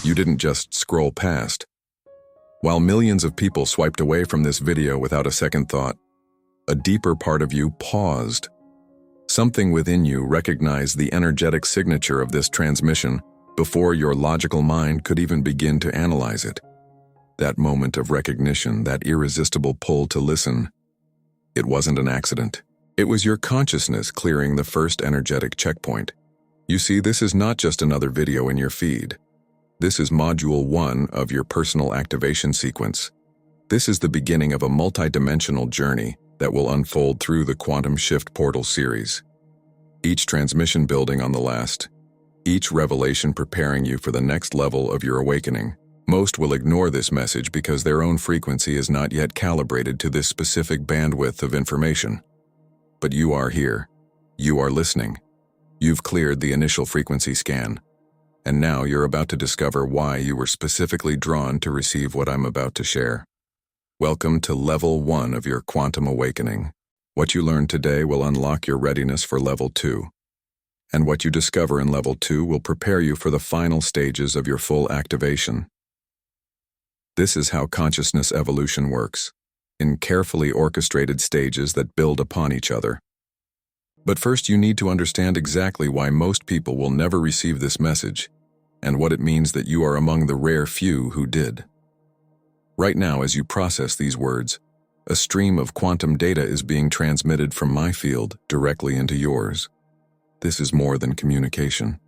You didn't just scroll past. While millions of people swiped away from this video without a second thought, a deeper part of you paused. Something within you recognized the energetic signature of this transmission before your logical mind could even begin to analyze it. That moment of recognition, that irresistible pull to listen, it wasn't an accident. It was your consciousness clearing the first energetic checkpoint. You see, this is not just another video in your feed. This is Module 1 of your personal activation sequence. This is the beginning of a multidimensional journey that will unfold through the Quantum Shift Portal series. Each transmission building on the last, each revelation preparing you for the next level of your awakening. Most will ignore this message because their own frequency is not yet calibrated to this specific bandwidth of information. But you are here. You are listening. You've cleared the initial frequency scan. And now you're about to discover why you were specifically drawn to receive what I'm about to share. Welcome to Level 1 of your quantum awakening. What you learn today will unlock your readiness for Level 2. And what you discover in Level 2 will prepare you for the final stages of your full activation. This is how consciousness evolution works, in carefully orchestrated stages that build upon each other. But first, you need to understand exactly why most people will never receive this message, and what it means that you are among the rare few who did. Right now, as you process these words, a stream of quantum data is being transmitted from my field directly into yours. This is more than communication.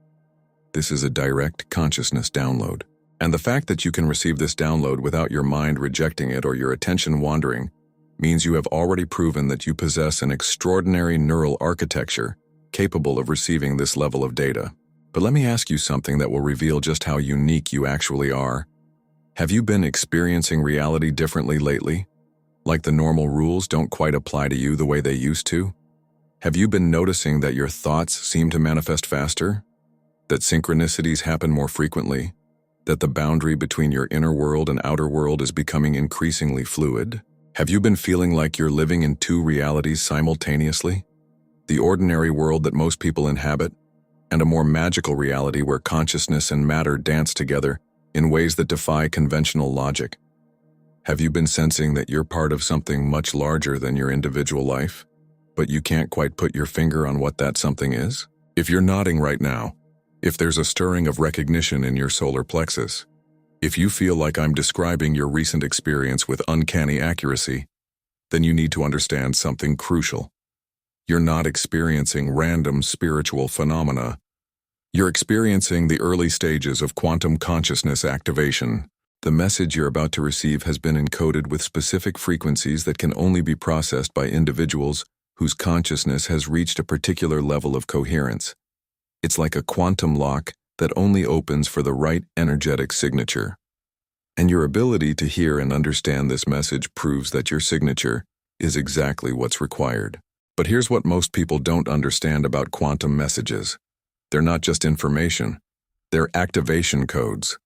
This is a direct consciousness download. And the fact that you can receive this download without your mind rejecting it or your attention wandering means you have already proven that you possess an extraordinary neural architecture capable of receiving this level of data. But let me ask you something that will reveal just how unique you actually are. Have you been experiencing reality differently lately? Like the normal rules don't quite apply to you the way they used to? Have you been noticing that your thoughts seem to manifest faster? That synchronicities happen more frequently? That the boundary between your inner world and outer world is becoming increasingly fluid? Have you been feeling like you're living in two realities simultaneously? The ordinary world that most people inhabit, and a more magical reality where consciousness and matter dance together in ways that defy conventional logic? Have you been sensing that you're part of something much larger than your individual life, but you can't quite put your finger on what that something is? If you're nodding right now, if there's a stirring of recognition in your solar plexus, if you feel like I'm describing your recent experience with uncanny accuracy, then you need to understand something crucial. You're not experiencing random spiritual phenomena. You're experiencing the early stages of quantum consciousness activation. The message you're about to receive has been encoded with specific frequencies that can only be processed by individuals whose consciousness has reached a particular level of coherence. It's like a quantum lock that only opens for the right energetic signature. And your ability to hear and understand this message proves that your signature is exactly what's required. But here's what most people don't understand about quantum messages. They're not just information, they're activation codes.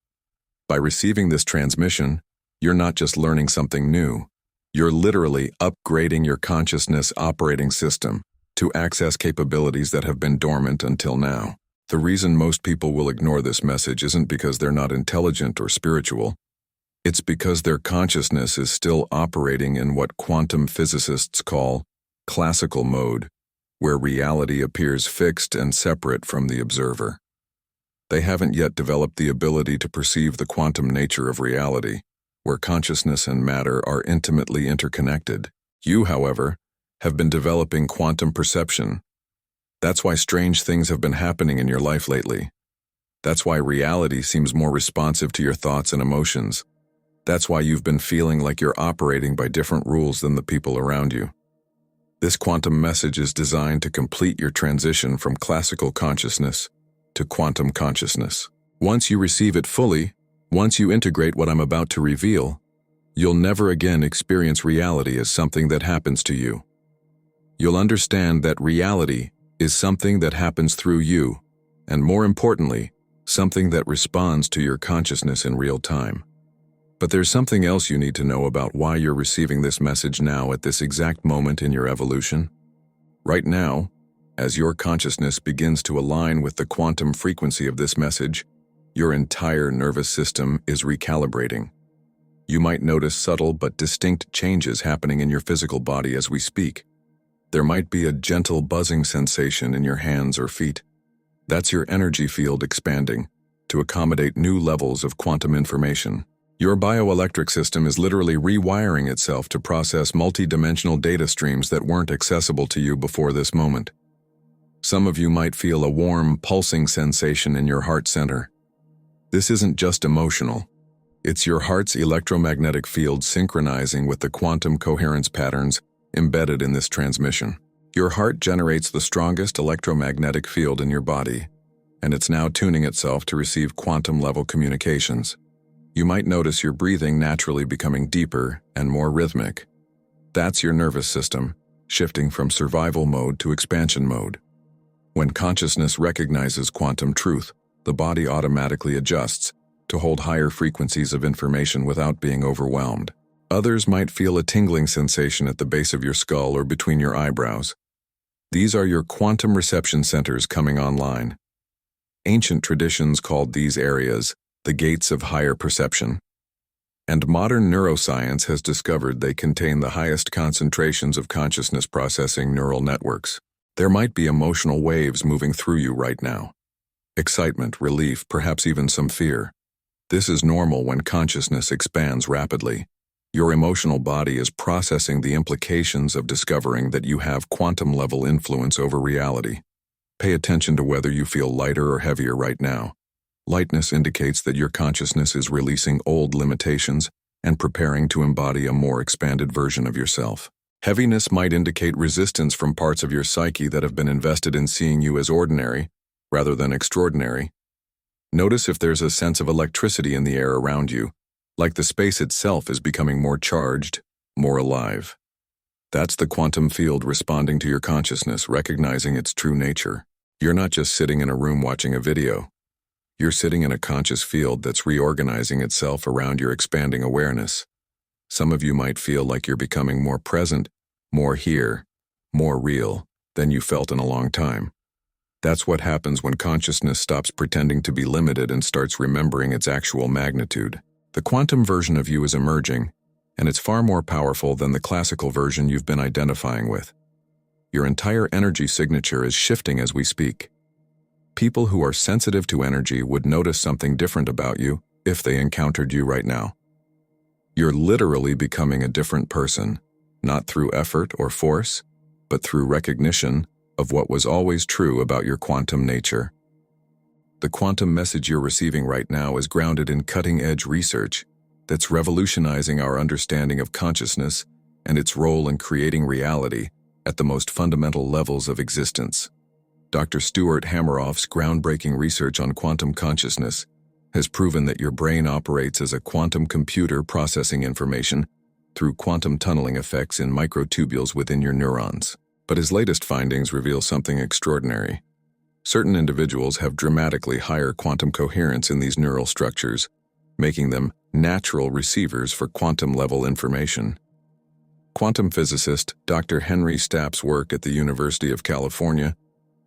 By receiving this transmission, you're not just learning something new, you're literally upgrading your consciousness operating system to access capabilities that have been dormant until now. The reason most people will ignore this message isn't because they're not intelligent or spiritual. It's because their consciousness is still operating in what quantum physicists call classical mode, where reality appears fixed and separate from the observer. They haven't yet developed the ability to perceive the quantum nature of reality, where consciousness and matter are intimately interconnected. You, however, have been developing quantum perception. That's why strange things have been happening in your life lately. That's why reality seems more responsive to your thoughts and emotions. That's why you've been feeling like you're operating by different rules than the people around you. This quantum message is designed to complete your transition from classical consciousness to quantum consciousness. Once you receive it fully, once you integrate what I'm about to reveal, you'll never again experience reality as something that happens to you. You'll understand that reality is something that happens through you, and more importantly, something that responds to your consciousness in real time. But there's something else you need to know about why you're receiving this message now at this exact moment in your evolution. Right now, as your consciousness begins to align with the quantum frequency of this message, Your entire nervous system is recalibrating. You might notice subtle but distinct changes happening in your physical body as we speak. There might be a gentle buzzing sensation in your hands or feet. That's your energy field expanding to accommodate new levels of quantum information. Your bioelectric system is literally rewiring itself to process multi-dimensional data streams that weren't accessible to you before this moment. Some of you might feel a warm, pulsing sensation in your heart center. This isn't just emotional. It's your heart's electromagnetic field synchronizing with the quantum coherence patterns embedded in this transmission. Your heart generates the strongest electromagnetic field in your body, and it's now tuning itself to receive quantum-level communications. You might notice your breathing naturally becoming deeper and more rhythmic. That's your nervous system, shifting from survival mode to expansion mode. When consciousness recognizes quantum truth, the body automatically adjusts to hold higher frequencies of information without being overwhelmed. Others might feel a tingling sensation at the base of your skull or between your eyebrows. These are your quantum reception centers coming online. Ancient traditions called these areas the gates of higher perception. And modern neuroscience has discovered they contain the highest concentrations of consciousness processing neural networks. There might be emotional waves moving through you right now. Excitement, relief, perhaps even some fear. This is normal when consciousness expands rapidly. Your emotional body is processing the implications of discovering that you have quantum-level influence over reality. Pay attention to whether you feel lighter or heavier right now. Lightness indicates that your consciousness is releasing old limitations and preparing to embody a more expanded version of yourself. Heaviness might indicate resistance from parts of your psyche that have been invested in seeing you as ordinary rather than extraordinary. Notice if there's a sense of electricity in the air around you, like the space itself is becoming more charged, more alive. That's the quantum field responding to your consciousness, recognizing its true nature. You're not just sitting in a room watching a video. You're sitting in a conscious field that's reorganizing itself around your expanding awareness. Some of you might feel like you're becoming more present, more here, more real than you felt in a long time. That's what happens when consciousness stops pretending to be limited and starts remembering its actual magnitude. The quantum version of you is emerging, and it's far more powerful than the classical version you've been identifying with. Your entire energy signature is shifting as we speak. People who are sensitive to energy would notice something different about you if they encountered you right now. You're literally becoming a different person, not through effort or force, but through recognition of what was always true about your quantum nature. The quantum message you're receiving right now is grounded in cutting-edge research that's revolutionizing our understanding of consciousness and its role in creating reality at the most fundamental levels of existence. Dr. Stuart Hameroff's groundbreaking research on quantum consciousness has proven that your brain operates as a quantum computer processing information through quantum tunneling effects in microtubules within your neurons. But his latest findings reveal something extraordinary. Certain individuals have dramatically higher quantum coherence in these neural structures, making them natural receivers for quantum-level information. Quantum physicist Dr. Henry Stapp's work at the University of California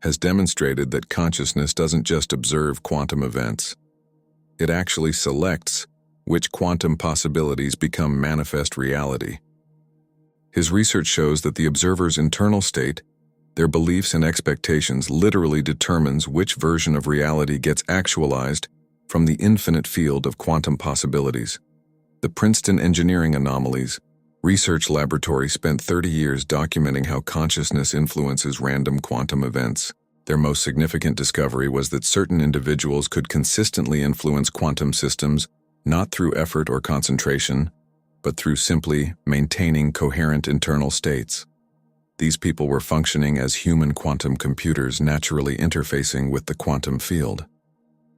has demonstrated that consciousness doesn't just observe quantum events. It actually selects which quantum possibilities become manifest reality. His research shows that the observer's internal state, their beliefs and expectations, literally determines which version of reality gets actualized from the infinite field of quantum possibilities. The Princeton Engineering Anomalies Research Laboratory spent 30 years documenting how consciousness influences random quantum events. Their most significant discovery was that certain individuals could consistently influence quantum systems not through effort or concentration, but through simply maintaining coherent internal states. These people were functioning as human quantum computers naturally interfacing with the quantum field.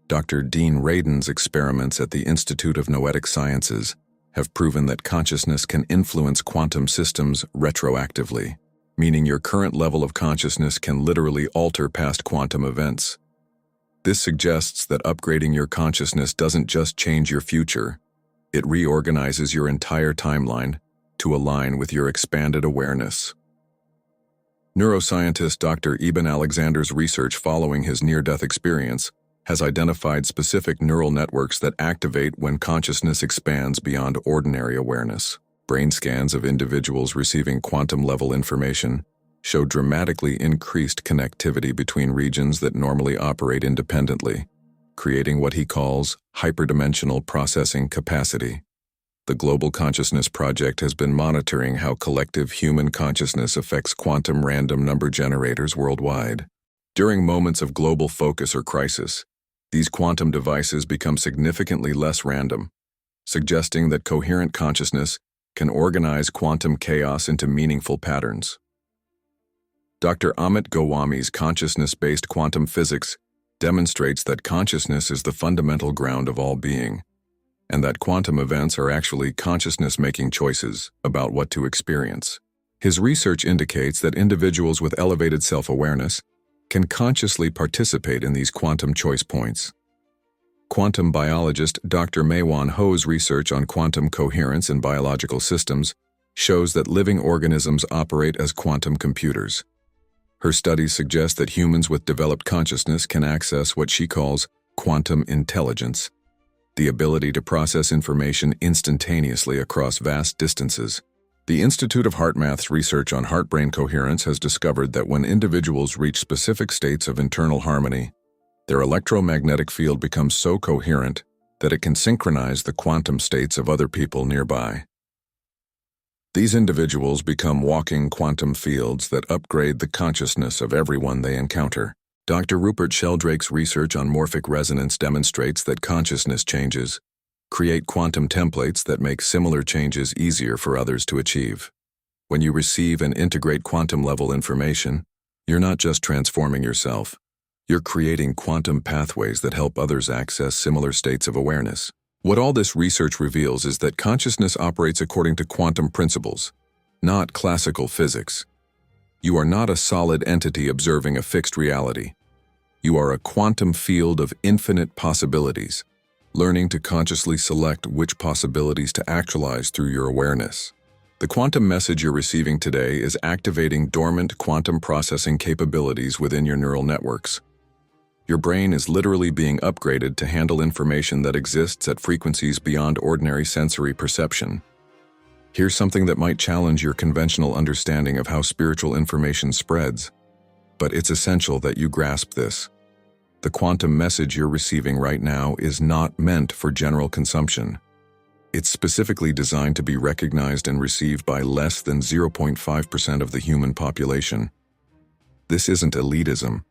Dr. Dean Radin's experiments at the Institute of Noetic Sciences have proven that consciousness can influence quantum systems retroactively, meaning your current level of consciousness can literally alter past quantum events. This suggests that upgrading your consciousness doesn't just change your future, it reorganizes your entire timeline to align with your expanded awareness. Neuroscientist Dr. Eben Alexander's research following his near-death experience has identified specific neural networks that activate when consciousness expands beyond ordinary awareness. Brain scans of individuals receiving quantum-level information show dramatically increased connectivity between regions that normally operate independently, creating what he calls hyperdimensional processing capacity. The Global Consciousness Project has been monitoring how collective human consciousness affects quantum random number generators worldwide. During moments of global focus or crisis, these quantum devices become significantly less random, suggesting that coherent consciousness can organize quantum chaos into meaningful patterns. Dr. Amit Goswami's consciousness-based quantum physics demonstrates that consciousness is the fundamental ground of all being, and that quantum events are actually consciousness making choices about what to experience. His research indicates that individuals with elevated self-awareness can consciously participate in these quantum choice points. Quantum biologist Dr. Mei-Wan Ho's research on quantum coherence in biological systems shows that living organisms operate as quantum computers. Her studies suggest that humans with developed consciousness can access what she calls quantum intelligence, the ability to process information instantaneously across vast distances. The Institute of HeartMath's research on heart-brain coherence has discovered that when individuals reach specific states of internal harmony, their electromagnetic field becomes so coherent that it can synchronize the quantum states of other people nearby. These individuals become walking quantum fields that upgrade the consciousness of everyone they encounter. Dr. Rupert Sheldrake's research on morphic resonance demonstrates that consciousness changes create quantum templates that make similar changes easier for others to achieve. When you receive and integrate quantum-level information, you're not just transforming yourself, you're creating quantum pathways that help others access similar states of awareness. What all this research reveals is that consciousness operates according to quantum principles, not classical physics. You are not a solid entity observing a fixed reality. You are a quantum field of infinite possibilities, learning to consciously select which possibilities to actualize through your awareness. The quantum message you're receiving today is activating dormant quantum processing capabilities within your neural networks. Your brain is literally being upgraded to handle information that exists at frequencies beyond ordinary sensory perception. Here's something that might challenge your conventional understanding of how spiritual information spreads, but it's essential that you grasp this. The quantum message you're receiving right now is not meant for general consumption. It's specifically designed to be recognized and received by less than 0.5% of the human population. This isn't elitism.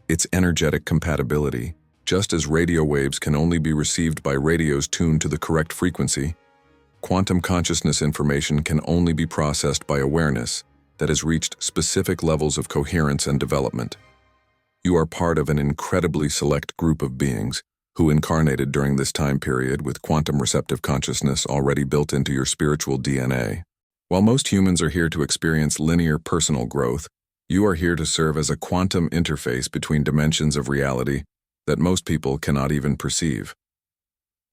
It's energetic compatibility. Just as radio waves can only be received by radios tuned to the correct frequency, quantum consciousness information can only be processed by awareness that has reached specific levels of coherence and development. You are part of an incredibly select group of beings who incarnated during this time period with quantum receptive consciousness already built into your spiritual DNA. While most humans are here to experience linear personal growth, you are here to serve as a quantum interface between dimensions of reality that most people cannot even perceive.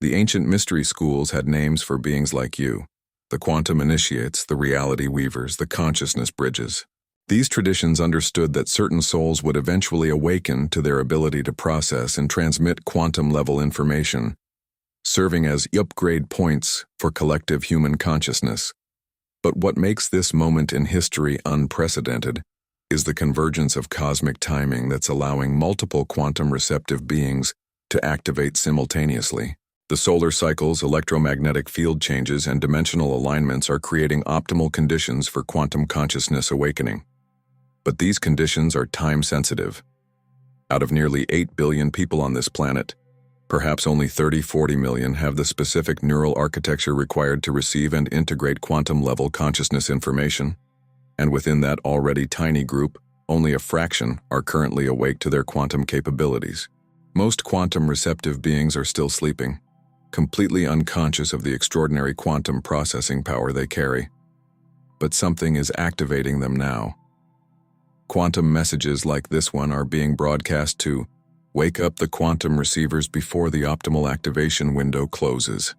The ancient mystery schools had names for beings like you: the quantum initiates, the reality weavers, the consciousness bridges. These traditions understood that certain souls would eventually awaken to their ability to process and transmit quantum-level information, serving as upgrade points for collective human consciousness. But what makes this moment in history unprecedented is the convergence of cosmic timing that's allowing multiple quantum-receptive beings to activate simultaneously. The solar cycle's electromagnetic field changes and dimensional alignments are creating optimal conditions for quantum consciousness awakening. But these conditions are time-sensitive. Out of nearly 8 billion people on this planet, perhaps only 30–40 million have the specific neural architecture required to receive and integrate quantum-level consciousness information. And within that already tiny group, only a fraction are currently awake to their quantum capabilities. Most quantum-receptive beings are still sleeping, completely unconscious of the extraordinary quantum processing power they carry. But something is activating them now. Quantum messages like this one are being broadcast to wake up the quantum receivers before the optimal activation window closes.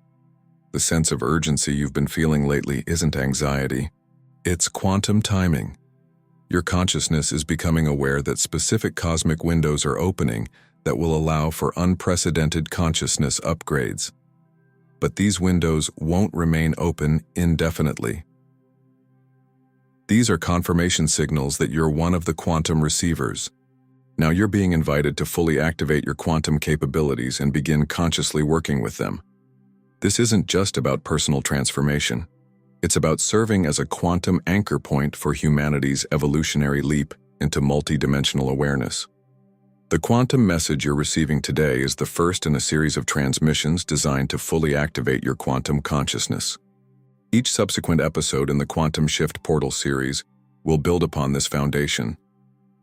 The sense of urgency you've been feeling lately isn't anxiety. It's quantum timing. Your consciousness is becoming aware that specific cosmic windows are opening that will allow for unprecedented consciousness upgrades. But these windows won't remain open indefinitely. These are confirmation signals that you're one of the quantum receivers. Now you're being invited to fully activate your quantum capabilities and begin consciously working with them. This isn't just about personal transformation. It's about serving as a quantum anchor point for humanity's evolutionary leap into multidimensional awareness. The quantum message you're receiving today is the first in a series of transmissions designed to fully activate your quantum consciousness. Each subsequent episode in the Quantum Shift Portal series will build upon this foundation,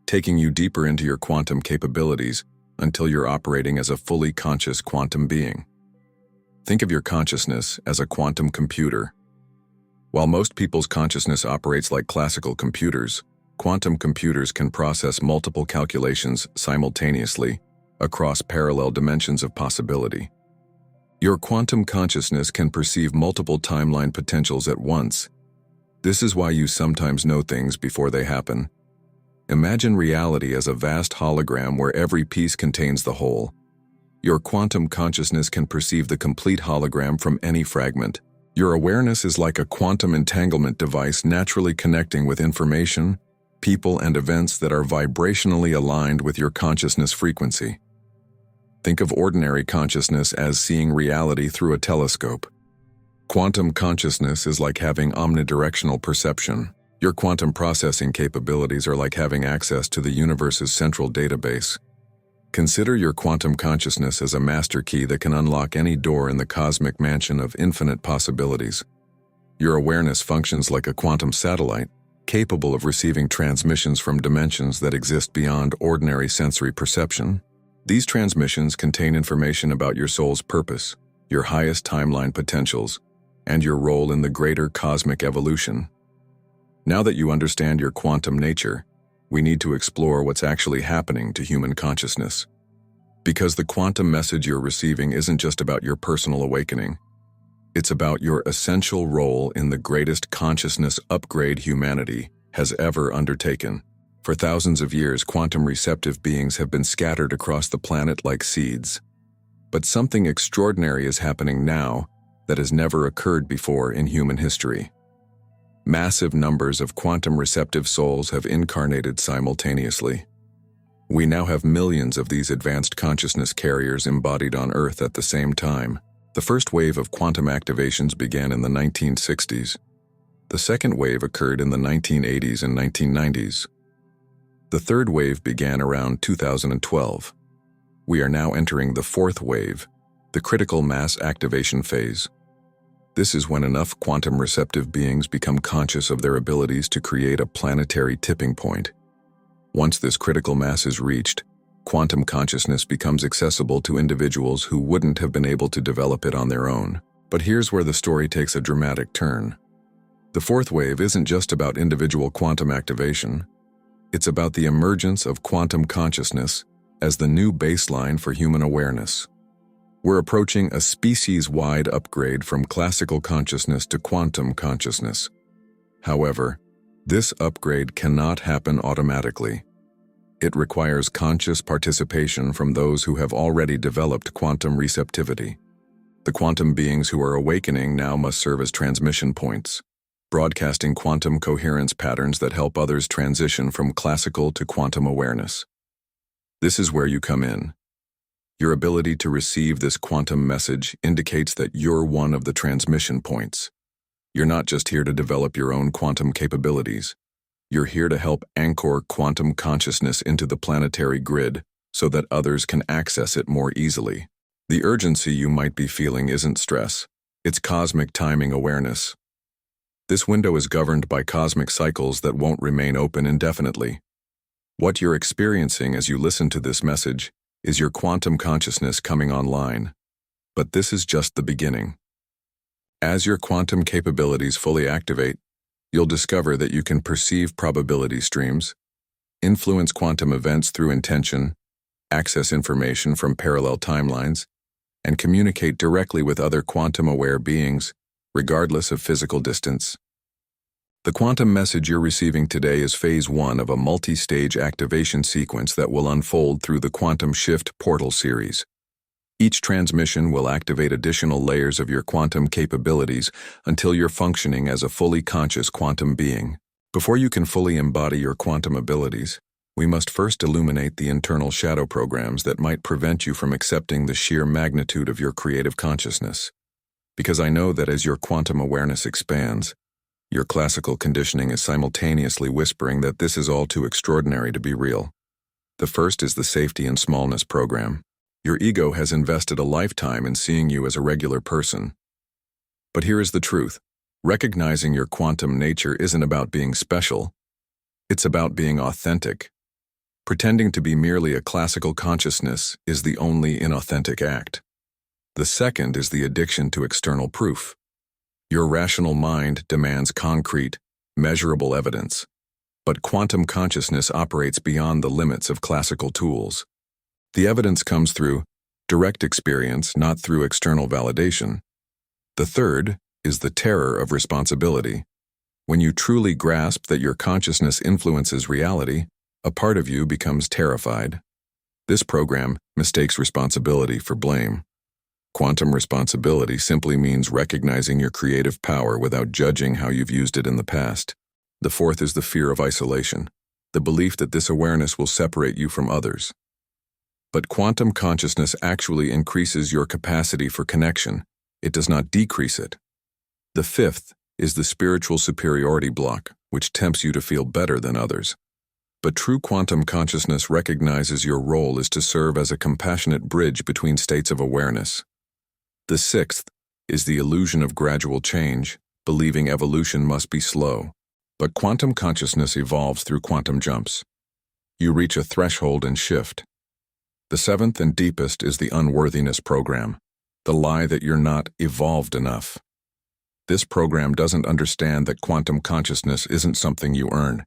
taking you deeper into your quantum capabilities until you're operating as a fully conscious quantum being. Think of your consciousness as a quantum computer. While most people's consciousness operates like classical computers, quantum computers can process multiple calculations simultaneously across parallel dimensions of possibility. Your quantum consciousness can perceive multiple timeline potentials at once. This is why you sometimes know things before they happen. Imagine reality as a vast hologram where every piece contains the whole. Your quantum consciousness can perceive the complete hologram from any fragment. Your awareness is like a quantum entanglement device naturally connecting with information, people, and events that are vibrationally aligned with your consciousness frequency. Think of ordinary consciousness as seeing reality through a telescope. Quantum consciousness is like having omnidirectional perception. Your quantum processing capabilities are like having access to the universe's central database. Consider your quantum consciousness as a master key that can unlock any door in the cosmic mansion of infinite possibilities. Your awareness functions like a quantum satellite, capable of receiving transmissions from dimensions that exist beyond ordinary sensory perception. These transmissions contain information about your soul's purpose, your highest timeline potentials, and your role in the greater cosmic evolution. Now that you understand your quantum nature, we need to explore what's actually happening to human consciousness. Because the quantum message you're receiving isn't just about your personal awakening. It's about your essential role in the greatest consciousness upgrade humanity has ever undertaken. For thousands of years, quantum receptive beings have been scattered across the planet like seeds. But something extraordinary is happening now that has never occurred before in human history. Massive numbers of quantum receptive souls have incarnated simultaneously. We now have millions of these advanced consciousness carriers embodied on Earth at the same time. The first wave of quantum activations began in the 1960s. The second wave occurred in the 1980s and 1990s. The third wave began around 2012. We are now entering the fourth wave, the critical mass activation phase. This is when enough quantum receptive beings become conscious of their abilities to create a planetary tipping point. Once this critical mass is reached, quantum consciousness becomes accessible to individuals who wouldn't have been able to develop it on their own. But here's where the story takes a dramatic turn. The fourth wave isn't just about individual quantum activation. It's about the emergence of quantum consciousness as the new baseline for human awareness. We're approaching a species-wide upgrade from classical consciousness to quantum consciousness. However, this upgrade cannot happen automatically. It requires conscious participation from those who have already developed quantum receptivity. The quantum beings who are awakening now must serve as transmission points, broadcasting quantum coherence patterns that help others transition from classical to quantum awareness. This is where you come in. Your ability to receive this quantum message indicates that you're one of the transmission points. You're not just here to develop your own quantum capabilities. You're here to help anchor quantum consciousness into the planetary grid so that others can access it more easily. The urgency you might be feeling isn't stress, it's cosmic timing awareness. This window is governed by cosmic cycles that won't remain open indefinitely. What you're experiencing as you listen to this message is your quantum consciousness coming online. But this is just the beginning. As your quantum capabilities fully activate, you'll discover that you can perceive probability streams, influence quantum events through intention, access information from parallel timelines, and communicate directly with other quantum-aware beings, regardless of physical distance. The quantum message you're receiving today is phase 1 of a multi-stage activation sequence that will unfold through the Quantum Shift Portal series. Each transmission will activate additional layers of your quantum capabilities until you're functioning as a fully conscious quantum being. Before you can fully embody your quantum abilities, we must first illuminate the internal shadow programs that might prevent you from accepting the sheer magnitude of your creative consciousness. Because I know that as your quantum awareness expands, your classical conditioning is simultaneously whispering that this is all too extraordinary to be real. The first is the safety and smallness program. Your ego has invested a lifetime in seeing you as a regular person. But here is the truth. Recognizing your quantum nature isn't about being special. It's about being authentic. Pretending to be merely a classical consciousness is the only inauthentic act. The second is the addiction to external proof. Your rational mind demands concrete, measurable evidence. But quantum consciousness operates beyond the limits of classical tools. The evidence comes through direct experience, not through external validation. The third is the terror of responsibility. When you truly grasp that your consciousness influences reality, a part of you becomes terrified. This program mistakes responsibility for blame. Quantum responsibility simply means recognizing your creative power without judging how you've used it in the past. The fourth is the fear of isolation, the belief that this awareness will separate you from others. But quantum consciousness actually increases your capacity for connection. It does not decrease it. The fifth is the spiritual superiority block, which tempts you to feel better than others. But true quantum consciousness recognizes your role is to serve as a compassionate bridge between states of awareness. The sixth is the illusion of gradual change, believing evolution must be slow. But quantum consciousness evolves through quantum jumps. You reach a threshold and shift. The seventh and deepest is the unworthiness program, the lie that you're not evolved enough. This program doesn't understand that quantum consciousness isn't something you earn.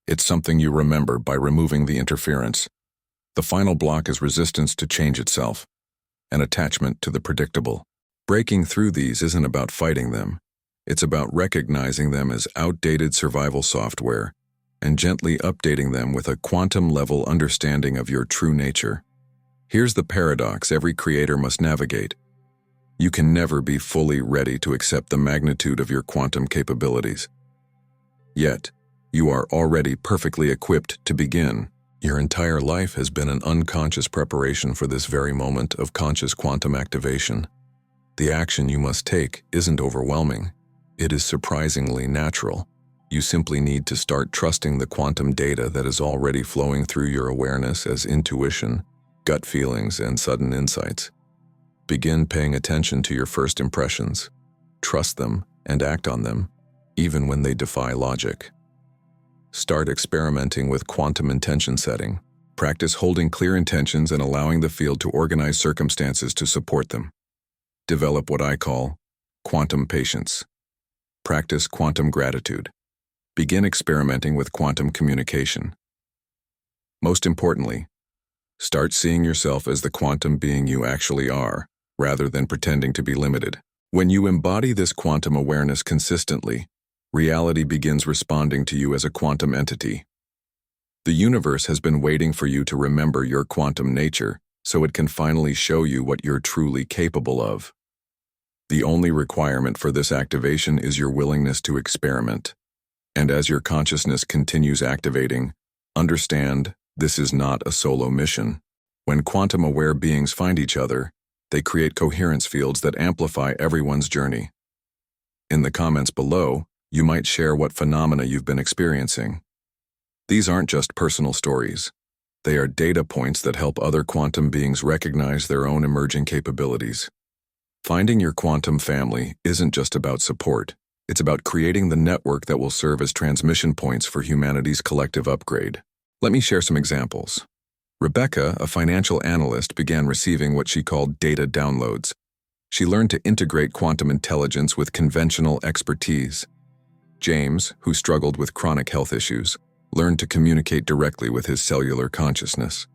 It's something you remember by removing the interference. The final block is resistance to change itself, an attachment to the predictable. Breaking through these isn't about fighting them. It's about recognizing them as outdated survival software and gently updating them with a quantum-level understanding of your true nature. Here's the paradox every creator must navigate. You can never be fully ready to accept the magnitude of your quantum capabilities. Yet, you are already perfectly equipped to begin. Your entire life has been an unconscious preparation for this very moment of conscious quantum activation. The action you must take isn't overwhelming. It is surprisingly natural. You simply need to start trusting the quantum data that is already flowing through your awareness as intuition, gut feelings, and sudden insights. Begin paying attention to your first impressions. Trust them and act on them, even when they defy logic. Start experimenting with quantum intention setting. Practice holding clear intentions and allowing the field to organize circumstances to support them. Develop what I call quantum patience. Practice quantum gratitude. Begin experimenting with quantum communication. Most importantly, start seeing yourself as the quantum being you actually are, rather than pretending to be limited. When you embody this quantum awareness consistently, reality begins responding to you as a quantum entity. The universe has been waiting for you to remember your quantum nature so it can finally show you what you're truly capable of. The only requirement for this activation is your willingness to experiment. And as your consciousness continues activating, understand this is not a solo mission. When quantum-aware beings find each other, they create coherence fields that amplify everyone's journey. In the comments below, you might share what phenomena you've been experiencing. These aren't just personal stories. They are data points that help other quantum beings recognize their own emerging capabilities. Finding your quantum family isn't just about support. It's about creating the network that will serve as transmission points for humanity's collective upgrade. Let me share some examples. Rebecca, a financial analyst, began receiving what she called data downloads. She learned to integrate quantum intelligence with conventional expertise. James, who struggled with chronic health issues, learned to communicate directly with his cellular consciousness.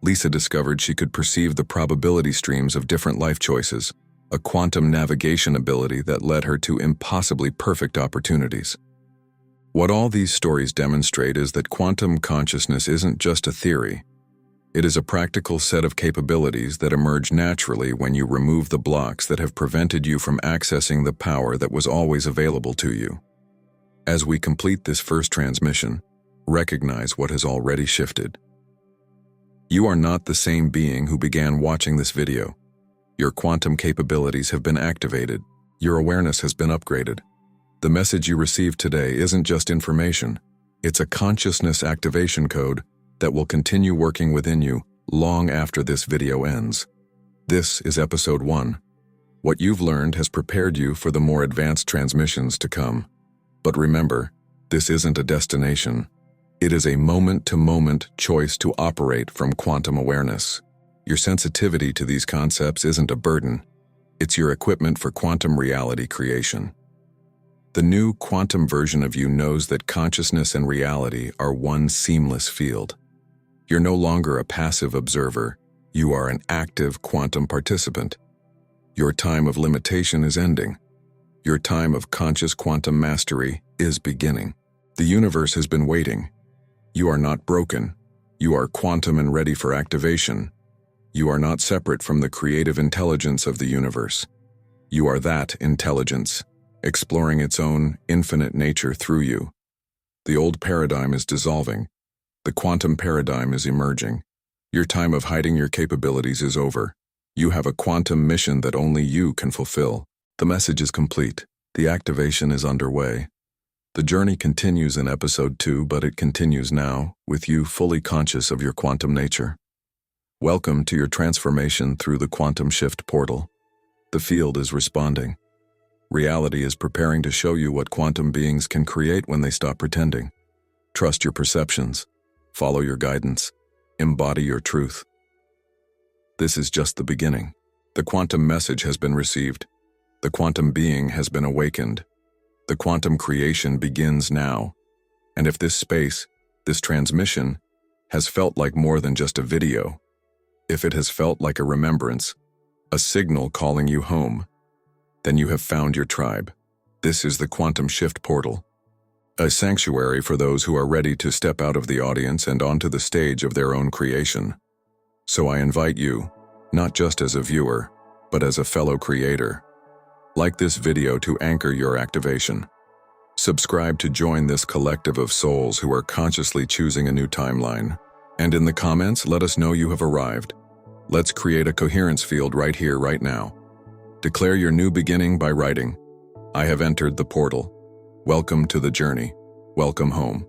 Lisa discovered she could perceive the probability streams of different life choices, a quantum navigation ability that led her to impossibly perfect opportunities. What all these stories demonstrate is that quantum consciousness isn't just a theory. It is a practical set of capabilities that emerge naturally when you remove the blocks that have prevented you from accessing the power that was always available to you. As we complete this first transmission, recognize what has already shifted. You are not the same being who began watching this video. Your quantum capabilities have been activated. Your awareness has been upgraded. The message you received today isn't just information. It's a consciousness activation code that will continue working within you long after this video ends. This is episode 1. What you've learned has prepared you for the more advanced transmissions to come. But remember, this isn't a destination. It is a moment-to-moment choice to operate from quantum awareness. Your sensitivity to these concepts isn't a burden. It's your equipment for quantum reality creation. The new quantum version of you knows that consciousness and reality are one seamless field. You're no longer a passive observer. You are an active quantum participant. Your time of limitation is ending. Your time of conscious quantum mastery is beginning. The universe has been waiting. You are not broken. You are quantum and ready for activation. You are not separate from the creative intelligence of the universe. You are that intelligence, exploring its own infinite nature through you. The old paradigm is dissolving. The quantum paradigm is emerging. Your time of hiding your capabilities is over. You have a quantum mission that only you can fulfill. The message is complete. The activation is underway. The journey continues in episode 2, but it continues now, with you fully conscious of your quantum nature. Welcome to your transformation through the quantum shift portal. The field is responding. Reality is preparing to show you what quantum beings can create when they stop pretending. Trust your perceptions. Follow your guidance. Embody your truth. This is just the beginning. The quantum message has been received. The quantum being has been awakened. The quantum creation begins now. And if this space, this transmission, has felt like more than just a video, if it has felt like a remembrance, a signal calling you home, then you have found your tribe. This is the quantum shift portal, a sanctuary for those who are ready to step out of the audience and onto the stage of their own creation. So I invite you, not just as a viewer, but as a fellow creator. Like this video to anchor your activation. Subscribe to join this collective of souls who are consciously choosing a new timeline. And in the comments, let us know you have arrived. Let's create a coherence field right here, right now. Declare your new beginning by writing, "I have entered the portal. Welcome to the journey. Welcome home."